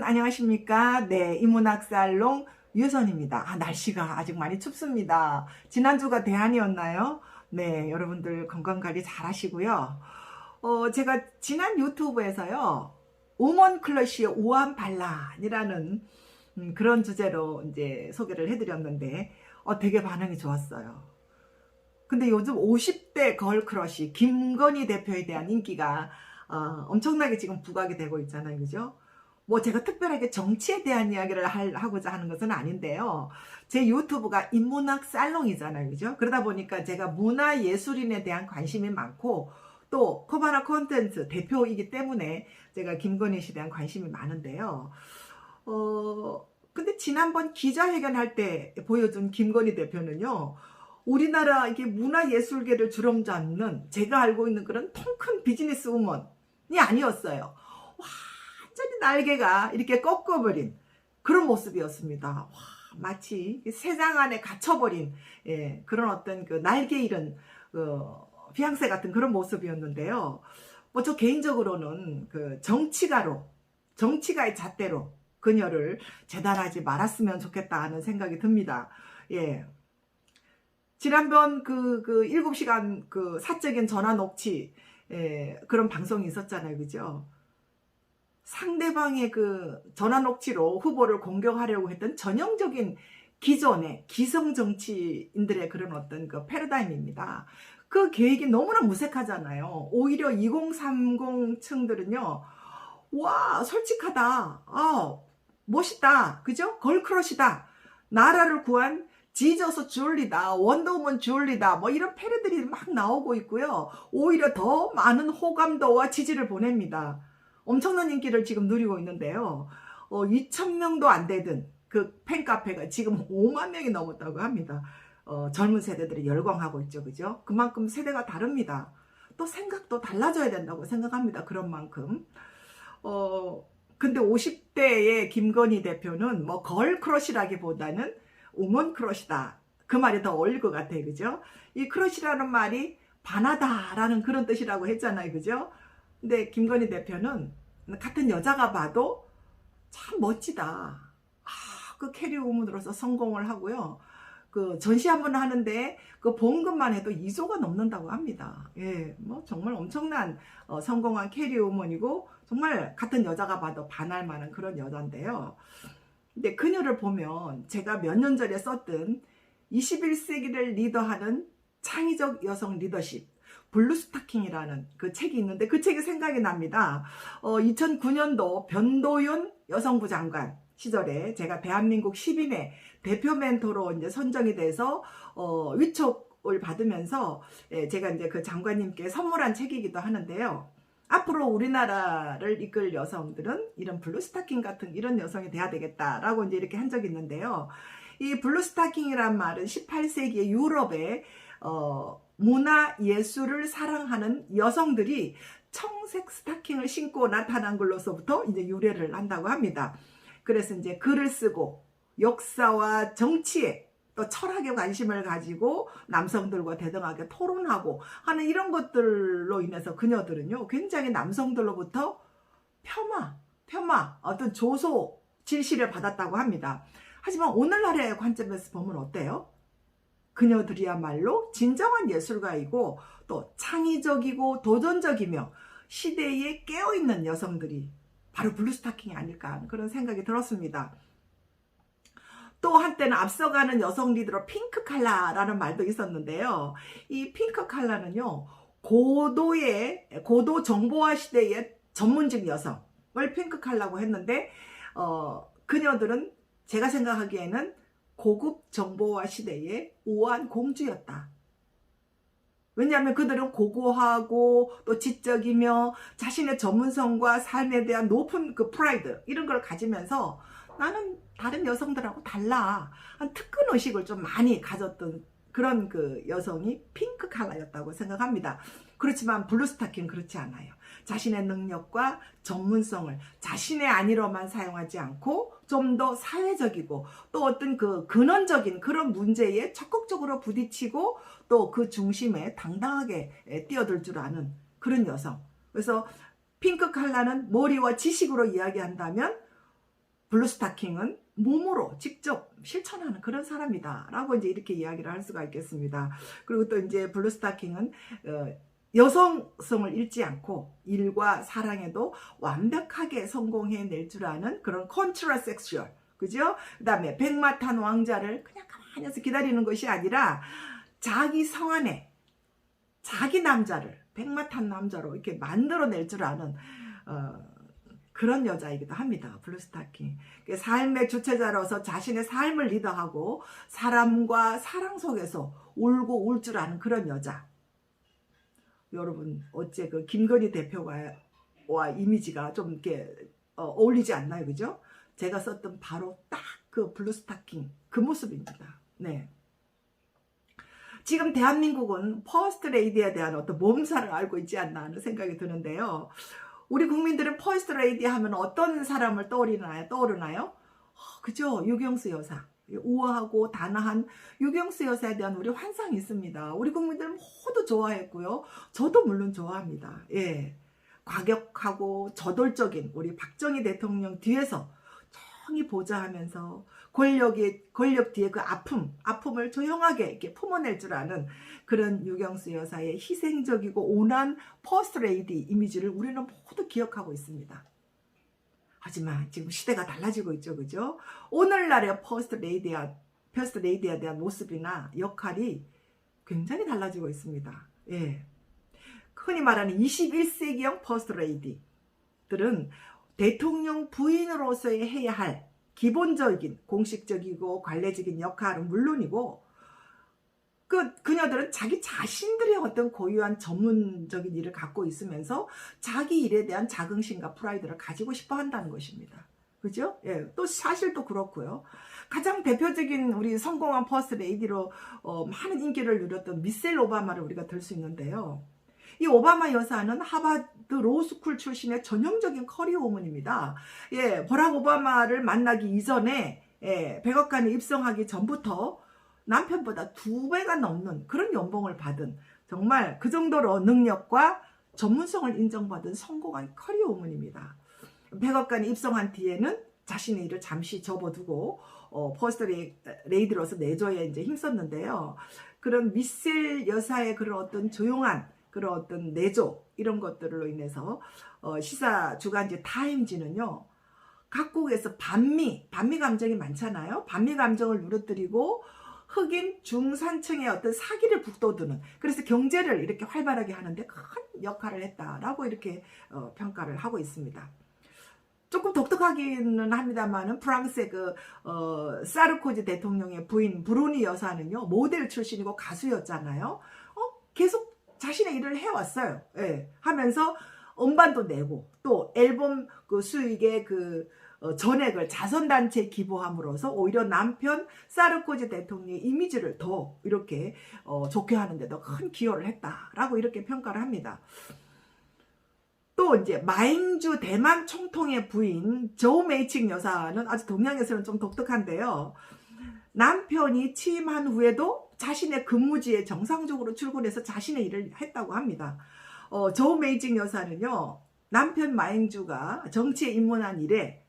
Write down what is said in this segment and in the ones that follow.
안녕하십니까. 네, 이문학살롱 유선입니다. 날씨가 아직 많이 춥습니다. 지난주가 대안이었나요? 네, 여러분들 건강관리 잘 하시고요. 제가 지난 유튜브에서요, 우먼 클러쉬의 우아한 반란이라는 그런 주제로 이제 소개를 해드렸는데, 되게 반응이 좋았어요. 근데 요즘 50대 걸크러쉬 김건희 대표에 대한 인기가 엄청나게 지금 부각이 되고 있잖아요. 그죠? 뭐 제가 특별하게 정치에 대한 이야기를 하고자 하는 것은 아닌데요. 제 유튜브가 인문학 살롱이잖아요. 그죠? 그러다 보니까 제가 문화예술인에 대한 관심이 많고 또 코바나 콘텐츠 대표이기 때문에 제가 김건희 씨에 대한 관심이 많은데요. 근데 지난번 기자회견할 때 보여준 김건희 대표는요. 우리나라 이게 문화예술계를 주름잡는 제가 알고 있는 그런 통큰 비즈니스 우먼이 아니었어요. 완전히 날개가 이렇게 꺾어버린 그런 모습이었습니다. 와, 마치 새장 안에 갇혀버린 그런 어떤 그 날개 잃은 비앙세 같은 그런 모습이었는데요. 뭐 저 개인적으로는 그 정치가의 잣대로 그녀를 재단하지 말았으면 좋겠다 하는 생각이 듭니다. 예. 지난번 그 7시간 그 사적인 전화 녹취 그런 방송이 있었잖아요. 그죠? 상대방의 그 전화 녹취로 후보를 공격하려고 했던 전형적인 기존의 기성 정치인들의 그런 어떤 그 패러다임입니다. 그 계획이 너무나 무색하잖아요. 오히려 2030 층들은요. 와, 솔직하다. 멋있다. 그죠? 걸크러쉬다. 나라를 구한 지저스 줄리다, 원더우먼 줄리다, 뭐 이런 패러들이 막 나오고 있고요. 오히려 더 많은 호감도와 지지를 보냅니다. 엄청난 인기를 지금 누리고 있는데요. 2,000명도 안 되던 그 팬카페가 지금 5만 명이 넘었다고 합니다. 젊은 세대들이 열광하고 있죠. 그죠? 그만큼 세대가 다릅니다. 또 생각도 달라져야 된다고 생각합니다. 그런 만큼. 근데 50대의 김건희 대표는 뭐 걸크러쉬라기보다는 우먼 크러쉬다. 그 말이 더 어울릴 것 같아요. 그죠? 이 크러쉬라는 말이 반하다라는 그런 뜻이라고 했잖아요. 그죠? 근데 김건희 대표는 같은 여자가 봐도 참 멋지다. 그 캐리 우먼으로서 성공을 하고요. 그 전시 한번 하는데 그 보험금만 해도 2조가 넘는다고 합니다. 예, 뭐 정말 엄청난 성공한 캐리 우먼이고 정말 같은 여자가 봐도 반할 만한 그런 여자인데요. 근데 그녀를 보면 제가 몇 년 전에 썼던 21세기를 리더하는 창의적 여성 리더십 블루스타킹이라는 그 책이 있는데 그 책이 생각이 납니다. 2009년도 변도윤 여성부 장관 시절에 제가 대한민국 10인의 대표 멘토로 이제 선정이 돼서 위촉을 받으면서 제가 이제 그 장관님께 선물한 책이기도 하는데요. 앞으로 우리나라를 이끌 여성들은 이런 블루스타킹 같은 이런 여성이 돼야 되겠다라고 이제 이렇게 한 적이 있는데요. 이 블루스타킹이란 말은 18세기의 유럽의 문화 예술을 사랑하는 여성들이 청색 스타킹을 신고 나타난 걸로서부터 이제 유래를 한다고 합니다. 그래서 이제 글을 쓰고 역사와 정치에 또 철학에 관심을 가지고 남성들과 대등하게 토론하고 하는 이런 것들로 인해서 그녀들은요 굉장히 남성들로부터 폄하 어떤 조소 질시를 받았다고 합니다. 하지만 오늘날의 관점에서 보면 어때요? 그녀들이야말로 진정한 예술가이고 또 창의적이고 도전적이며 시대에 깨어있는 여성들이 바로 블루스타킹이 아닐까 하는 그런 생각이 들었습니다. 또 한때는 앞서가는 여성 리더로 핑크 칼라라는 말도 있었는데요. 이 핑크 칼라는요, 고도 정보화 시대의 전문직 여성을 핑크 칼라고 했는데, 그녀들은 제가 생각하기에는 고급 정보화 시대의 우아한 공주였다. 왜냐하면 그들은 고고하고 또 지적이며 자신의 전문성과 삶에 대한 높은 그 프라이드 이런 걸 가지면서 나는 다른 여성들하고 달라. 한 특근의식을 좀 많이 가졌던 그런 그 여성이 핑크 칼라였다고 생각합니다. 그렇지만 블루스타킹은 그렇지 않아요. 자신의 능력과 전문성을 자신의 안위로만 사용하지 않고 좀 더 사회적이고 또 어떤 그 근원적인 그런 문제에 적극적으로 부딪히고 또 그 중심에 당당하게 뛰어들 줄 아는 그런 여성. 그래서 핑크 칼라는 머리와 지식으로 이야기한다면 블루스타킹은 몸으로 직접 실천하는 그런 사람이다 라고 이제 이렇게 이야기를 할 수가 있겠습니다. 그리고 또 이제 블루스타킹은 여성성을 잃지 않고 일과 사랑에도 완벽하게 성공해낼 줄 아는 그런 컨트라섹슈얼, 그죠? 그 다음에 백마탄 왕자를 그냥 가만히서 기다리는 것이 아니라 자기 성 안에 자기 남자를 백마탄 남자로 이렇게 만들어낼 줄 아는 그런 여자이기도 합니다. 블루스타킹. 삶의 주체자로서 자신의 삶을 리더하고 사람과 사랑 속에서 울고 울 줄 아는 그런 여자. 여러분 어째 그 김건희 대표와 이미지가 좀 이렇게 어울리지 않나요? 그죠? 제가 썼던 바로 딱 그 블루스타킹 그 모습입니다. 네. 지금 대한민국은 퍼스트 레이디에 대한 어떤 몸살을 앓고 있지 않나 하는 생각이 드는데요. 우리 국민들은 퍼스트 레이디 하면 어떤 사람을 떠오르나요? 그죠? 유경수 여사. 우아하고 단아한 유경수 여사에 대한 우리 환상이 있습니다. 우리 국민들은 모두 좋아했고요. 저도 물론 좋아합니다. 예. 과격하고 저돌적인 우리 박정희 대통령 뒤에서 조용히 보좌하면서 권력 뒤에 그 아픔을 조용하게 이렇게 품어낼 줄 아는 그런 유경수 여사의 희생적이고 온화한 퍼스트 레이디 이미지를 우리는 모두 기억하고 있습니다. 하지만 지금 시대가 달라지고 있죠, 그죠? 오늘날의 퍼스트 레이디에 대한 모습이나 역할이 굉장히 달라지고 있습니다. 예. 흔히 말하는 21세기형 퍼스트 레이디들은 대통령 부인으로서의 해야 할 기본적인 공식적이고 관례적인 역할은 물론이고 그녀들은 자기 자신들의 어떤 고유한 전문적인 일을 갖고 있으면서 자기 일에 대한 자긍심과 프라이드를 가지고 싶어 한다는 것입니다. 그죠? 예, 또 사실 또 그렇고요. 가장 대표적인 우리 성공한 퍼스트 레이디로 많은 인기를 누렸던 미셀 오바마를 우리가 들 수 있는데요. 이 오바마 여사는 하버드 로스쿨 출신의 전형적인 커리어 우먼입니다. 예, 버락 오바마를 만나기 이전에 백악관에 입성하기 전부터 남편보다 2배가 넘는 그런 연봉을 받은 정말 그 정도로 능력과 전문성을 인정받은 성공한 커리어 우먼입니다. 백악관에 입성한 뒤에는 자신의 일을 잠시 접어두고 퍼스트 레이디로서 내조에 이제 힘썼는데요. 그런 미셀 여사의 그런 어떤 조용한 그런 어떤 내조 이런 것들로 인해서 시사 주간지 타임지는요. 각국에서 반미 감정이 많잖아요. 반미 감정을 누르뜨리고 흑인 중산층의 어떤 사기를 북돋우는 그래서 경제를 이렇게 활발하게 하는데 큰 역할을 했다라고 이렇게 평가를 하고 있습니다. 조금 독특하기는 합니다만은 프랑스의 사르코지 대통령의 부인 브루니 여사는요 모델 출신이고 가수였잖아요. 계속 자신의 일을 해왔어요. 예, 하면서 음반도 내고 또 앨범 수익의 전액을 자선단체에 기부함으로써 오히려 남편 사르코지 대통령의 이미지를 더 이렇게 좋게 하는데도 큰 기여를 했다라고 이렇게 평가를 합니다. 또 이제 마잉주 대만 총통의 부인 조 메이칭 여사는 아주 동양에서는 좀 독특한데요. 남편이 취임한 후에도 자신의 근무지에 정상적으로 출근해서 자신의 일을 했다고 합니다. 조 메이징 여사는요. 남편 마잉주가 정치에 입문한 이래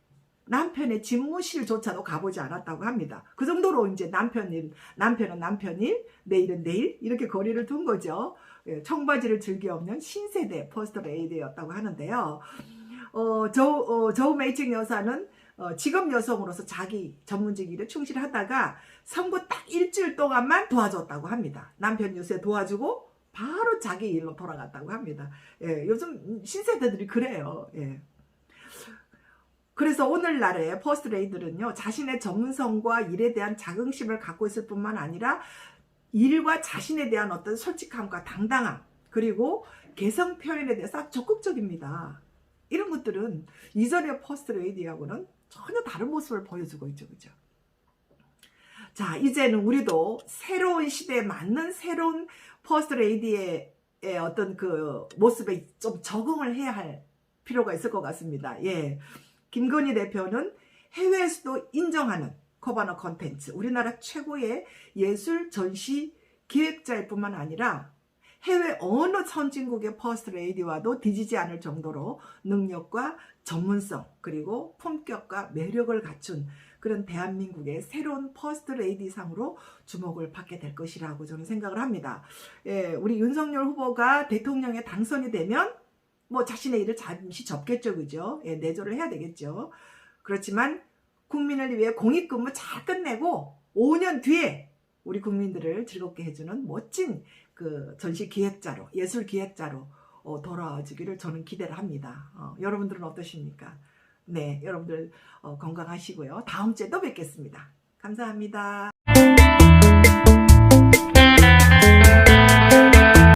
남편의 집무실조차도 가보지 않았다고 합니다. 그 정도로 이제 남편은 남편 일, 내일은 내일 이렇게 거리를 둔 거죠. 청바지를 즐겨 없는 신세대 퍼스트 레이디였다고 하는데요. 조 메이징 여사는 직업 여성으로서 자기 전문직 일에 충실하다가 선거 딱 일주일 동안만 도와줬다고 합니다. 남편 뉴스에 도와주고 바로 자기 일로 돌아갔다고 합니다. 예, 요즘 신세대들이 그래요. 예. 그래서 오늘날의 퍼스트 레이들은요 자신의 전문성과 일에 대한 자긍심을 갖고 있을 뿐만 아니라 일과 자신에 대한 어떤 솔직함과 당당함 그리고 개성 표현에 대해서 적극적입니다. 이런 것들은 이전의 퍼스트 레이디하고는 전혀 다른 모습을 보여주고 있죠. 그죠? 자, 이제는 우리도 새로운 시대에 맞는 새로운 퍼스트 레이디의 어떤 그 모습에 좀 적응을 해야 할 필요가 있을 것 같습니다. 예. 김건희 대표는 해외에서도 인정하는 커버너 컨텐츠, 우리나라 최고의 예술 전시 기획자일 뿐만 아니라 해외 어느 선진국의 퍼스트 레이디와도 뒤지지 않을 정도로 능력과 전문성 그리고 품격과 매력을 갖춘 그런 대한민국의 새로운 퍼스트 레이디 상으로 주목을 받게 될 것이라고 저는 생각을 합니다. 예, 우리 윤석열 후보가 대통령에 당선이 되면 뭐 자신의 일을 잠시 접겠죠, 그죠? 예, 내조를 해야 되겠죠. 그렇지만 국민을 위해 공익근무 잘 끝내고 5년 뒤에 우리 국민들을 즐겁게 해주는 멋진 그 전시 기획자로, 예술 기획자로 돌아와주기를 저는 기대를 합니다. 여러분들은 어떠십니까? 네, 여러분들 건강하시고요. 다음 주에 또 뵙겠습니다. 감사합니다.